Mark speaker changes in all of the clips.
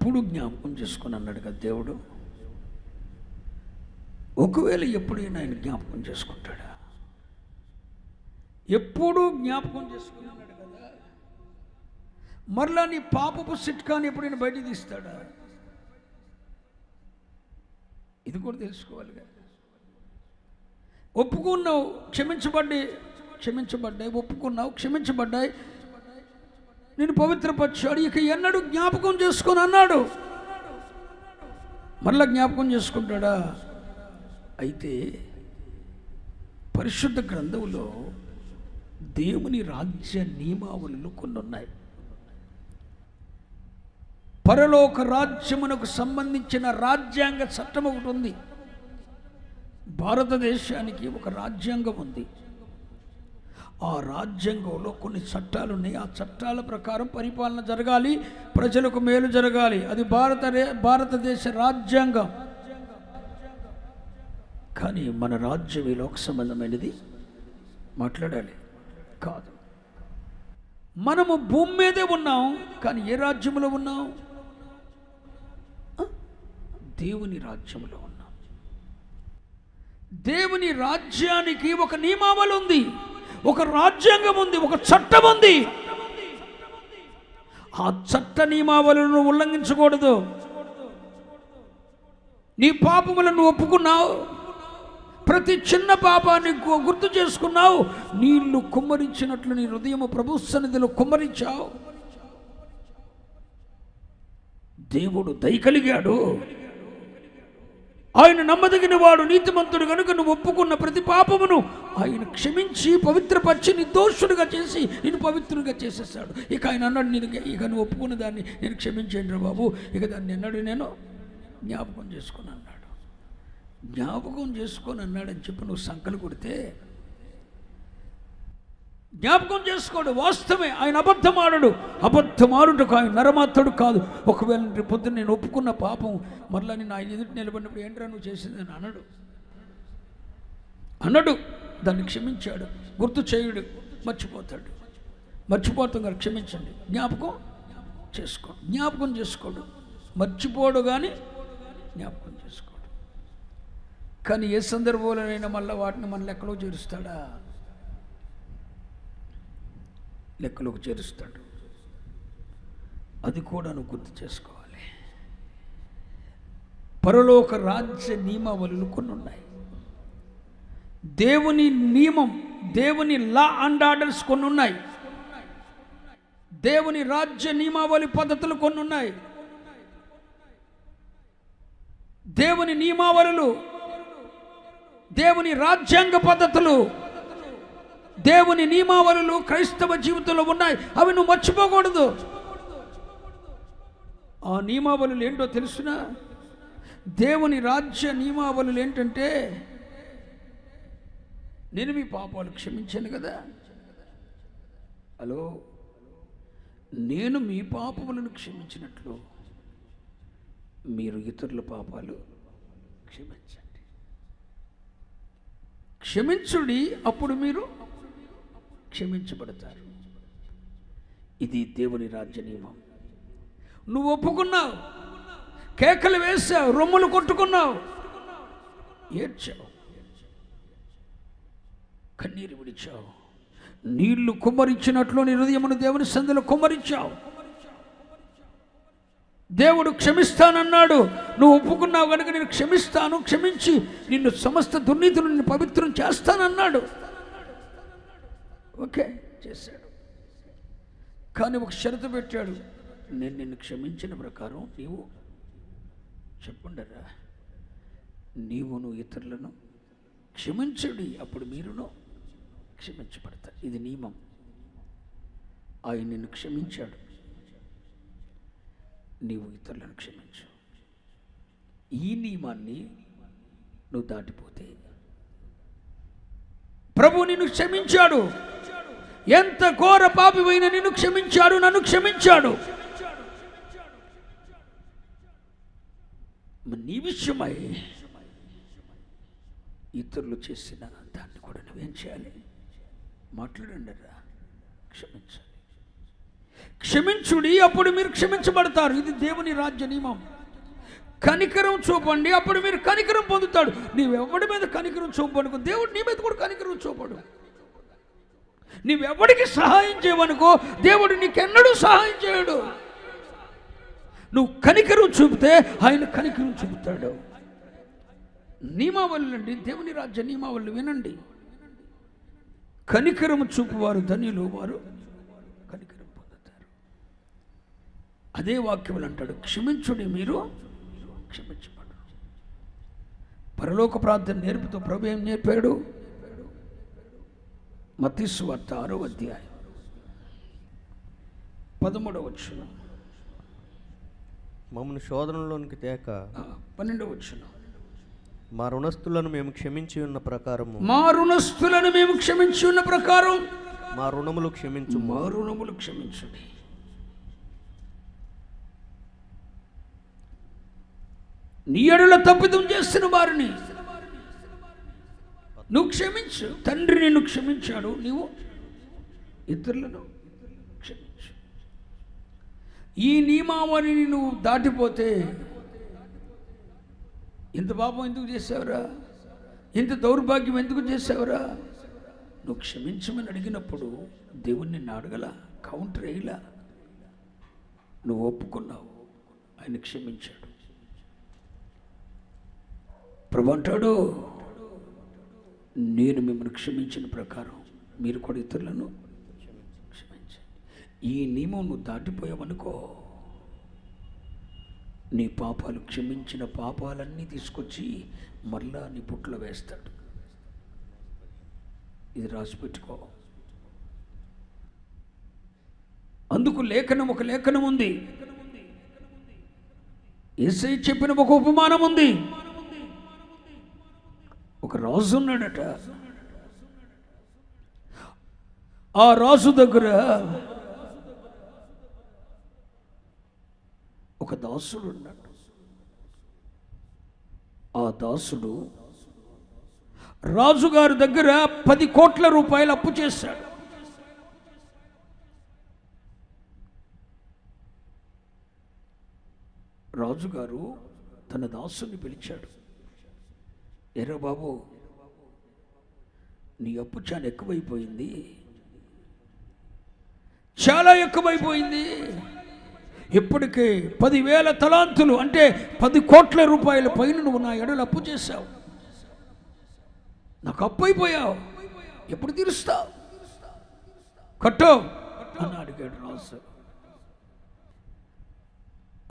Speaker 1: ఎప్పుడు జ్ఞాపకం చేసుకొని అన్నాడు కదా దేవుడు. ఒకవేళ ఎప్పుడైనా ఆయన జ్ఞాపకం చేసుకుంటాడా? ఎప్పుడూ జ్ఞాపకం చేసుకుని అన్నాడు కదా. మరలా నీ పాపపు సిట్కాని ఎప్పుడైనా బయట తీస్తాడా? ఇది కూడా తెలుసుకోవాలి కదా. ఒప్పుకున్నావు, క్షమించబడ్డాయి, ఒప్పుకున్నావు, క్షమించబడ్డాయి, నేను పవిత్రపరిచాడు, ఇక ఎన్నడూ జ్ఞాపకం చేసుకొని అన్నాడు. మరలా జ్ఞాపకం చేసుకుంటాడా? అయితే పరిశుద్ధ గ్రంథంలో దేవుని రాజ్య నియమావళులు కొన్ని ఉన్నాయి. పరలోక రాజ్యమునకు సంబంధించిన రాజ్యాంగ చట్టం ఒకటి ఉంది. భారతదేశానికి ఒక రాజ్యాంగం ఉంది. ఆ రాజ్యాంగంలో కొన్ని చట్టాలు ఉన్నాయి. ఆ చట్టాల ప్రకారం పరిపాలన జరగాలి, ప్రజలకు మేలు జరగాలి. అది భారతదేశ రాజ్యాంగం. కానీ మన రాజ్యం ఈ లోక సంబంధమైనది మాట్లాడాలి కాదు. మనము భూమి మీదే ఉన్నాం, కానీ ఏ రాజ్యంలో ఉన్నాం? దేవుని రాజ్యంలో ఉన్నాం. దేవుని రాజ్యానికి ఒక నియమావళి ఉంది, ఒక రాజ్యాంగం ఉంది, ఒక చట్టం ఉంది. ఆ చట్ట నియమావళులను ఉల్లంఘించకూడదు. నీ పాపములను ఒప్పుకున్నావు, ప్రతి చిన్న పాపాన్ని గుర్తు చేసుకున్నావు, నీళ్లు కుమ్మరించినట్లు నీ హృదయము ప్రభు సన్నిధిలో కుమ్మరించావు. దేవుడు దయ కలిగాడు, ఆయన నమ్మదగిన వాడు, నీతిమంతుడు కనుక నువ్వు ఒప్పుకున్న ప్రతి పాపమును ఆయన క్షమించి పవిత్రపరిచి నిర్దోషుడిగా చేసి నేను పవిత్రుడిగా చేసేసాడు. ఇక ఆయన అన్నాడు, ఇక నువ్వు ఒప్పుకున్న దాన్ని నేను క్షమించండి రా బాబు, ఇక దాన్ని అన్నాడు నేను జ్ఞాపకం చేసుకుని అన్నాడు. జ్ఞాపకం చేసుకొని అన్నాడని చెప్పి నువ్వు సంకలు కొడితే జ్ఞాపకం చేసుకోడు. వాస్తవమే, ఆయన అబద్ధమాడుటకు ఆయన నరమాత్రుడు కాదు. ఒకవేళ పొద్దున్న నేను ఒప్పుకున్న పాపం మరలా నేను ఆయన ఎదుటి నిలబడినప్పుడు ఏంట్రా నువ్వు చేసిందని అన్నాడు. దాన్ని క్షమించాడు. గుర్తు చేయుడు, మర్చిపోతాం కదా. క్షమించండి, జ్ఞాపకం చేసుకోడు. మర్చిపోడు కానీ జ్ఞాపకం చేసుకోడు. కానీ ఏ సందర్భంలోనైనా మళ్ళీ వాటిని మన లెక్కలోకి చేరుస్తాడు. అది కూడా నువ్వు గుర్తు చేసుకోవాలి. పరలోక రాజ్య నియమావళులు కొన్ని ఉన్నాయి. దేవుని నియమం, దేవుని లా అండ్ ఆర్డర్స్ కొన్ని ఉన్నాయి. దేవుని రాజ్య నియమావళి పద్ధతులు కొన్ని ఉన్నాయి. దేవుని నియమావళులు, దేవుని రాజ్యాంగ పద్ధతులు, దేవుని నియమావళులు క్రైస్తవ జీవితంలో ఉన్నాయి. అవి నువ్వు మర్చిపోకూడదు. ఆ నియమావళులు ఏంటో తెలుసునా? దేవుని రాజ్య నియమావళులు ఏంటంటే, నేను మీ పాపాలు క్షమించాను కదా. హలో, నేను మీ పాపములను క్షమించినట్లు మీరు ఇతరుల పాపాలు క్షమించుడి, అప్పుడు మీరు క్షమించబడతారు. ఇది దేవుని రాజ్య నియమం. నువ్వు ఒప్పుకున్నావు, కేకలు వేసావు, రొమ్ములు కొట్టుకున్నావు, ఏడ్చావు, కన్నీరు విడిచావు, నీళ్లు కుమ్మరించినట్లు నీ హృదయమును దేవుని సన్నిధిలో కుమ్మరించావు. దేవుడు క్షమిస్తానన్నాడు. నువ్వు ఒప్పుకున్నావు కనుక నేను క్షమిస్తాను, క్షమించి నిన్ను సమస్త దుర్నీతులు నిన్ను పవిత్రం చేస్తానన్నాడు. ఓకే, చేశాడు. కానీ ఒక షరతు పెట్టాడు, నేను నిన్ను క్షమించిన ప్రకారం నీవు చెప్పుండరా, నువ్వు ఇతరులను క్షమించుడి, అప్పుడు మీరును క్షమించబడతారు. ఇది నియమం. ఆయన నిన్ను క్షమించాడు, నీవు ఇతరులను క్షమించు. ఈ నియమాన్ని నువ్వు దాటిపోతే ప్రభు నిన్ను క్షమించాడు. ఎంత ఘోర పాపివైన నిన్ను క్షమించాడు, నన్ను క్షమించాడు. నీ విషయమై ఇతరులు చేసిన దాన్ని కూడా నువ్వేం చేయాలి? మాట్లాడండి రా, క్షమించాలి. క్షమించుడి, అప్పుడు మీరు క్షమించబడతారు. ఇది దేవుని రాజ్య నియమం. కనికరం చూపండి, అప్పుడు మీరు కనికరం పొందుతాడు. నీవెవడి మీద కనికరం చూపనుకో, దేవుడు నీ మీద కూడా కనికరం చూపడు. నీవెవడికి సహాయం చేయవనుకో, దేవుడు నీకెన్నడూ సహాయం చేయడు. నువ్వు కనికరం చూపితే ఆయన కనికరం చూపుతాడు. నియమావళులు అండి, దేవుని రాజ్య నియమావళులు వినండి. కనికరము చూపువారు ధన్యులు, వారు కనికరం పొందుతారు. అదే వాక్యములు అంటాడు, క్షమించుడి, మీరు క్షమించబడరు. పరలోక ప్రార్థన నేర్పుతూ ప్రభు ఏం నేర్పాడు? మత్తయి సువార్త 6వ అధ్యాయం 13వ వచనం.
Speaker 2: మమ్మల్ని శోధనలోనికి తేక
Speaker 1: 12వ వచనం.
Speaker 2: మా రుణస్థులను మేము క్షమించి ఉన్న ప్రకారం
Speaker 1: మా రుణస్థులను మేము క్షమించి ఉన్న ప్రకారం
Speaker 2: మా రుణములు క్షమించు.
Speaker 1: మా రుణములు క్షమించండి. నీ ఎడల తప్పిదం చేస్తున్న వారిని నువ్వు క్షమించు. తండ్రి నిన్ను క్షమించాడు, నీవు ఇతరులను క్షమించు. ఈ నియమావళిని నువ్వు దాటిపోతే, ఇంత పాపం ఎందుకు చేసావురా, ఇంత దౌర్భాగ్యం ఎందుకు చేసావురా, నువ్వు క్షమించమని అడిగినప్పుడు దేవుణ్ణి నిన్ను అడగల, కౌంటర్ వేయలా. నువ్వు ఒప్పుకున్నావు, ఆయన క్షమించాడు. ప్రభు అంటాడు, నేను మిమ్మల్ని క్షమించిన ప్రకారం మీరు కూడా ఇతరులను క్షమించండి. ఈ నియమం నువ్వు దాటిపోయావనుకో, నీ పాపాలు, క్షమించిన పాపాలన్నీ తీసుకొచ్చి మళ్ళా నీ పుట్లో వేస్తాడు. ఇది రాసిపెట్టుకో. అందుకు లేఖనం, ఒక లేఖనం ఉంది. యేసయ్య చెప్పిన ఒక ఉపమానం ఉంది. ఒక రాజు ఉన్నాడట. ఆ రాజు దగ్గర ఒక దాసుడు ఉన్నాడు. ఆ దాసుడు రాజుగారి దగ్గర 10 కోట్ల రూపాయలు అప్పు చేశాడు. రాజుగారు తన దాసుని పిలిచాడు. ఎరా బాబు, నీ అప్పు చాలా ఎక్కువైపోయింది, చాలా ఎక్కువైపోయింది. ఇప్పటికే 10,000 తలాంతులు అంటే 10 కోట్ల రూపాయల పైన నువ్వు నా ఎడలు అప్పు చేశావు. నాకు అప్పు అయిపోయావు, ఎప్పుడు తీరుస్తావు? కట్టో అని అడిగాడు రాజు.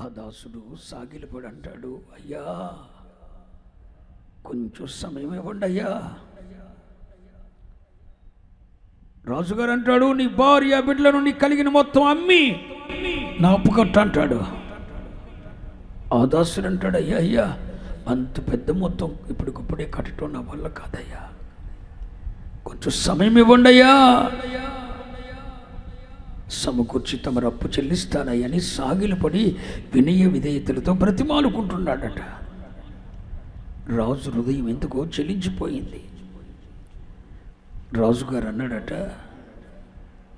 Speaker 1: ఆ దాసుడు సాగిలిపడి అంటాడు, అయ్యా కొంచెం సమయం ఇవ్వండి అయ్యా. రాజుగారు అంటాడు, నీ భార్య బిడ్డలను నీ కలిగిన మొత్తం అమ్మి నా అప్పు కట్ట అంటాడు. ఆ దాసుడు అంటాడు, అయ్యా అయ్యా అంత పెద్ద మొత్తం ఇప్పటికప్పుడే కట్టడం నా వల్ల కాదయ్యా, కొంచెం సమయం ఇవ్వండి అయ్యా. సమకూర్చి తమరు అప్పు చెల్లిస్తానయ్యని సాగిలపడి వినయ విధేయతలతో బ్రతిమాలుకుంటున్నాడట. రాజు హృదయం ఎందుకో చెల్లించిపోయింది. రాజుగారు అన్నాడట,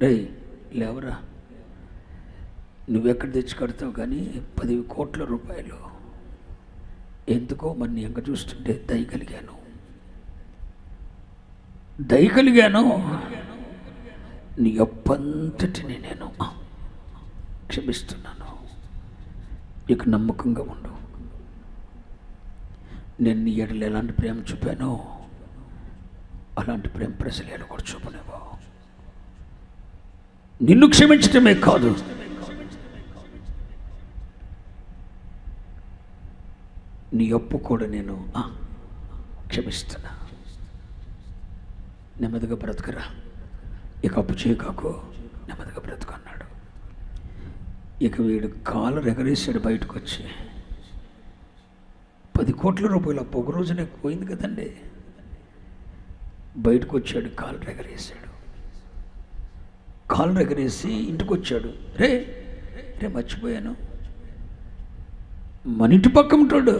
Speaker 1: రే లేవరా, నువ్వెక్కడ తెచ్చి కడతావు కానీ 10 కోట్ల రూపాయలు. ఎందుకో మరి నీ ఎంక చూస్తుంటే దయగలిగాను. నీ అప్పంతటిని నేను క్షమిస్తున్నాను, ఇక నమ్మకంగా ఉండు. నేను నీ ఎడలు ఎలాంటి ప్రేమ చూపానో అలాంటి ప్రేమ ప్రజలు ఎడ కూడా చూపలేవో. నిన్ను క్షమించటమే కాదు, నీ అప్పు కూడా నేను క్షమిస్తున్నా. నెమ్మదిగా బ్రతకరా, ఇక అప్పు చేయకాకు, నెమ్మదిగా బ్రతుకు అన్నాడు. ఇక వీడు కాలు ఎగరేసాడు బయటకు వచ్చి. 10 కోట్ల రూపాయలు అప్పు ఒక రోజునే పోయింది కదండి. బయటకు వచ్చాడు, కాలు ఎగరేసాడు. కాలు ఎగరేసి ఇంటికి వచ్చాడు. రే మర్చిపోయాను, మన ఇంటి పక్క ఉంటాడు,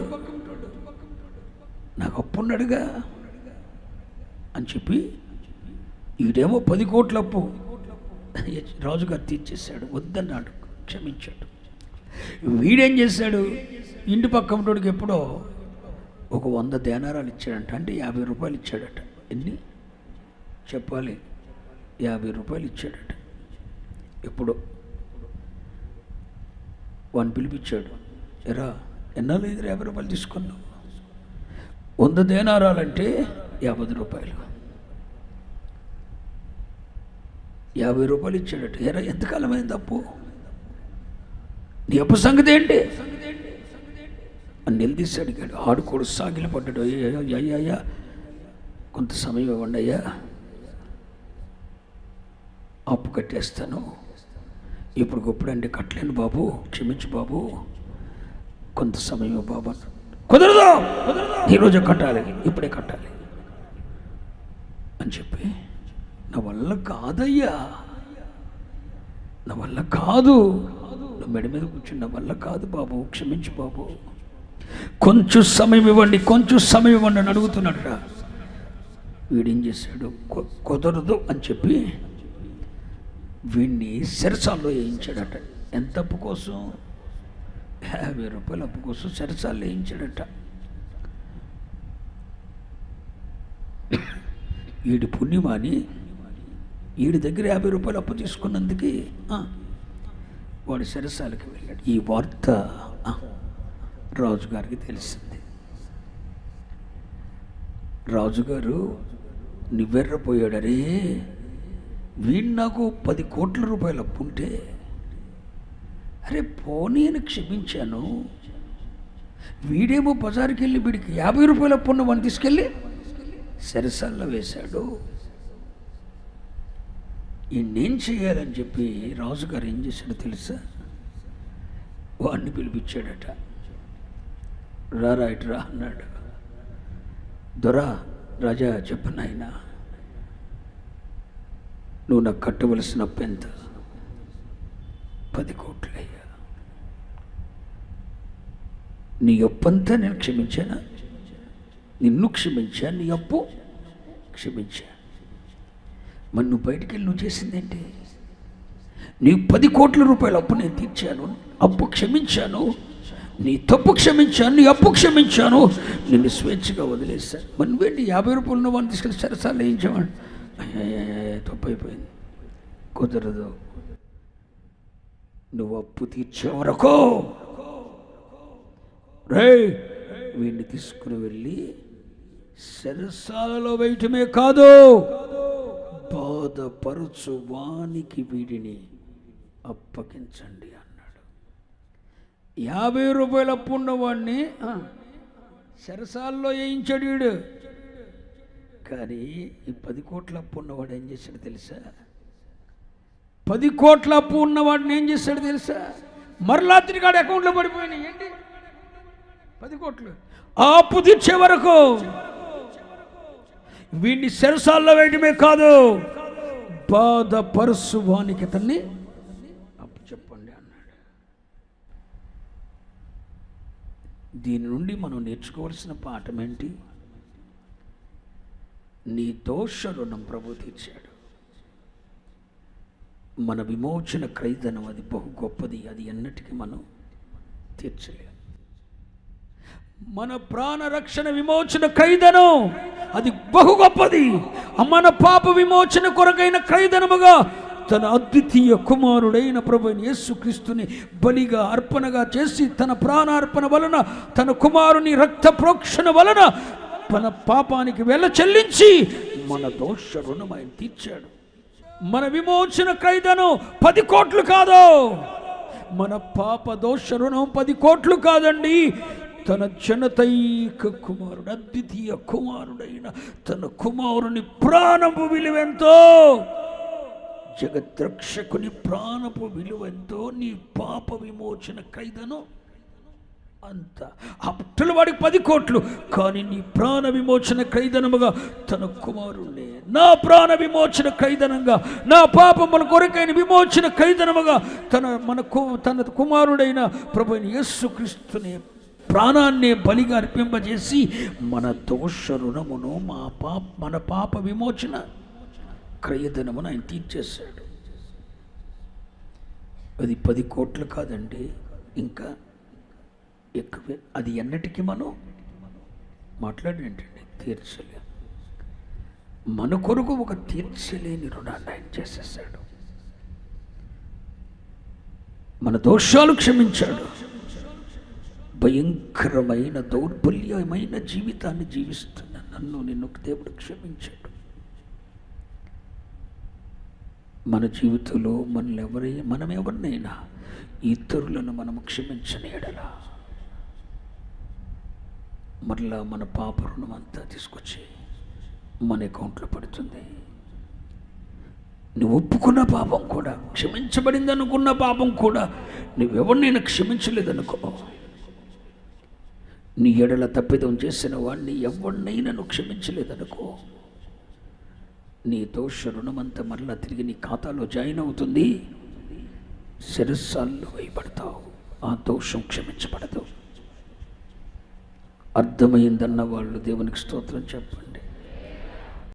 Speaker 1: నాకు అప్పు ఉన్నాడుగా అని చెప్పి ఈడేమో 10 కోట్ల అప్పు, రాజుగారు తీర్చేశాడు, వద్దన్నాడు, క్షమించాడు. వీడేం చేశాడు, ఇంటి పక్క ఉన్నోడికి ఎప్పుడో ఒక 100 దేనారాలు ఇచ్చాడంట, అంటే 50 రూపాయలు ఇచ్చాడట. ఎన్ని చెప్పాలి, 50 రూపాయలు ఇచ్చాడట. ఎప్పుడో వాడిని పిలిపించాడు, ఎరా ఎన్నాళ్ళు 50 రూపాయలు తీసుకున్నావు? 100 దేనారాలంటే 50 రూపాయలు, 50 రూపాయలు ఇచ్చాడట. ఎరా ఎంతకాలమైంది అప్పు, నీ అప్పు సంగతి ఏంటి అని నిలదీసి అడిగాడు. ఆడుకోడు సాగిలి పడ్డాడు. అయ్యా కొంత సమయం ఇవ్వండి అయ్యా, అప్పు కట్టేస్తాను, ఇప్పుడు గొప్పడంటే కట్టలేను బాబు, క్షమించు బాబు, కొంత సమయం బాబు. కుదరదు, ఈరోజు కట్టాలి, ఇప్పుడే కట్టాలి అని చెప్పి, నా వల్ల కాదయ్యా, నా వల్ల కాదు, నువ్వు మెడ మీద కూర్చుని, నా వల్ల కాదు బాబు, క్షమించు బాబు, కొంచెం సమయం ఇవ్వండి, కొంచెం సమయం ఇవ్వండి అని అడుగుతున్నాడట. వీడేం చేశాడు, కుదరదు అని చెప్పి వీడిని సెరసాల్లో వేయించాడట. ఎంత అప్పు కోసం? 50 రూపాయల అప్పు కోసం సెరసాల్లో వేయించాడట. వీడి పుణ్యమాని వీడి దగ్గర 50 రూపాయలు అప్పు తీసుకున్నందుకు వాడు సెరసాలకి వెళ్ళాడు. ఈ వార్త రాజుగారికి తెలిసింది. రాజుగారు నివ్వెర్రపోయాడు. అరే వీడు నాకు 10 కోట్ల రూపాయలు అప్పు ఉంటే, అరే పోనీ అని క్షమించాను, వీడేమో బజారుకి వెళ్ళి వీడికి 50 రూపాయలు అప్పు ఉన్న వాడిని తీసుకెళ్ళి సెరసాల్లో వేశాడు. ఈయన్నేం చేయాలని చెప్పి రాజుగారు ఏం చేశాడో తెలుసా, వాడిని పిలిపించాడట. రారా ఇటురా అన్నాడు. దొరా, రాజా చెప్పు నాయనా, నువ్వు నాకు కట్టవలసిన అప్పు ఎంత? 10 కోట్లయ్యా. నీ అప్పంతా నేను క్షమించానా? నిన్ను క్షమించా, నీ అప్పు క్షమించా. మరి నువ్వు బయటికి వెళ్ళి నువ్వు చేసిందేంటి? నీ 10 కోట్ల రూపాయల అప్పు నేను తీర్చాను, అప్పు క్షమించాను, నీ తప్పు క్షమించాను, నీ అప్పు క్షమించాను, నిన్ను స్వేచ్ఛగా వదిలేశాను. మరి నువ్వేంటి 50 రూపాయలు ఉన్న వాడిని తీసుకెళ్ళి సరసాలు వేయించామని? తప్పు అయిపోయింది, కుదరదు, నువ్వు అప్పు తీర్చే వరకు వీడిని తీసుకుని వెళ్ళి సెరసాలలో వేయటమే కాదు, బాధపరచు వానికి వీడిని అప్పగించండి అన్నాడు. 50 రూపాయలు అప్పు ఉన్నవాడిని సెరసాల్లో వేయించాడు వీడు. కానీ ఈ 10 కోట్ల అప్పు ఉన్నవాడు ఏం చేశాడు తెలుసా? 10 కోట్ల అప్పు ఉన్నవాడిని ఏం చేశాడు తెలుసా? మరలా తిరిగి అకౌంట్లో పడిపోయినాయి. ఏంటి 10 కోట్లు? ఆ అప్పు తీర్చే వరకు వీడిని సెరసాల్లో వేయడమే కాదు, బాధపరుసు వానికి అతన్ని అప్పు చెప్పండి అన్నాడు. దీని నుండి మనం నేర్చుకోవాల్సిన పాఠం ఏంటి? నీ దోష రుణం ప్రభు తీర్చాడు. మన విమోచన క్రైదనం అది బహు గొప్పది, అది ఎన్నటికీ మనం తీర్చలేము. మన ప్రాణ రక్షణ విమోచన క్రైదనం అది బహు గొప్పది. మన పాప విమోచన కొరకైన క్రైదనముగా తన అద్వితీయ కుమారుడైన ప్రభువైన యేసుక్రీస్తుని బలిగా అర్పణగా చేసి తన ప్రాణార్పణ వలన, తన కుమారుని రక్త ప్రోక్షణ వలన మన పాపానికి వెల చెల్లించి మన దోష రుణం ఆయన తీర్చాడు. మన విమోచన క్రైదనం 10 కోట్లు కాదు, మన పాప దోష రుణం 10 కోట్లు కాదండి. తన జనతైక కుమారుడు, అద్వితీయ కుమారుడైన తన కుమారుని ప్రాణపు విలువెంతో, జగద్రక్షకుని ప్రాణపు విలువెంతో, నీ పాప విమోచన ఖైదను అంత. అప్పుడు వాడికి 10 కోట్లు, కానీ నీ ప్రాణ విమోచన ఖైదనముగా తన కుమారుణ్ణి, నా ప్రాణ విమోచన ఖైదనంగా, నా పాపముల కొరకైన విమోచన ఖైదనముగా తన కుమారుడైన ప్రభువైన యేసుక్రీస్తుని ప్రాణాన్ని బలిగా అర్పింపజేసి మన దోష రుణమును, మన పాప విమోచన క్రయధనమును ఆయన తీర్చేశాడు. అది 10 కోట్లు కాదండి, ఇంకా ఎక్కువే. అది ఎన్నటికీ మనం మాట్లాడేంటండి, తీర్చలేం. మన కొరకు ఒక తీర్చలేని రుణాన్ని ఆయన చేసేసాడు. మన దోషాలు క్షమించాడు. భయంకరమైన దౌర్బల్యమైన జీవితాన్ని జీవిస్తున్న నన్ను నిన్ను దేవుడు క్షమించాడు. మన జీవితంలో మనం ఎవరినైనా ఇతరులను మనము క్షమించని ఎడల మరలా మన పాప రుణం అంతా తీసుకొచ్చి మన అకౌంట్లో పడుతుంది. నువ్వు ఒప్పుకున్న పాపం కూడా, క్షమించబడింది అనుకున్న పాపం కూడా నువ్వెవరినైనా క్షమించలేదనుకో, నీ ఎడల తప్పిదం చేసిన వాడిని ఎవరినైనా నువ్వు క్షమించలేదనుకో, నీ దోష రుణమంతా మరలా తిరిగి నీ ఖాతాలో జాయిన్ అవుతుంది. శిరస్సాల్లో వేయబడతావు. ఆ దోషం క్షమించబడదు. అర్థమైందన్న వాళ్ళు దేవునికి స్తోత్రం చెప్పండి.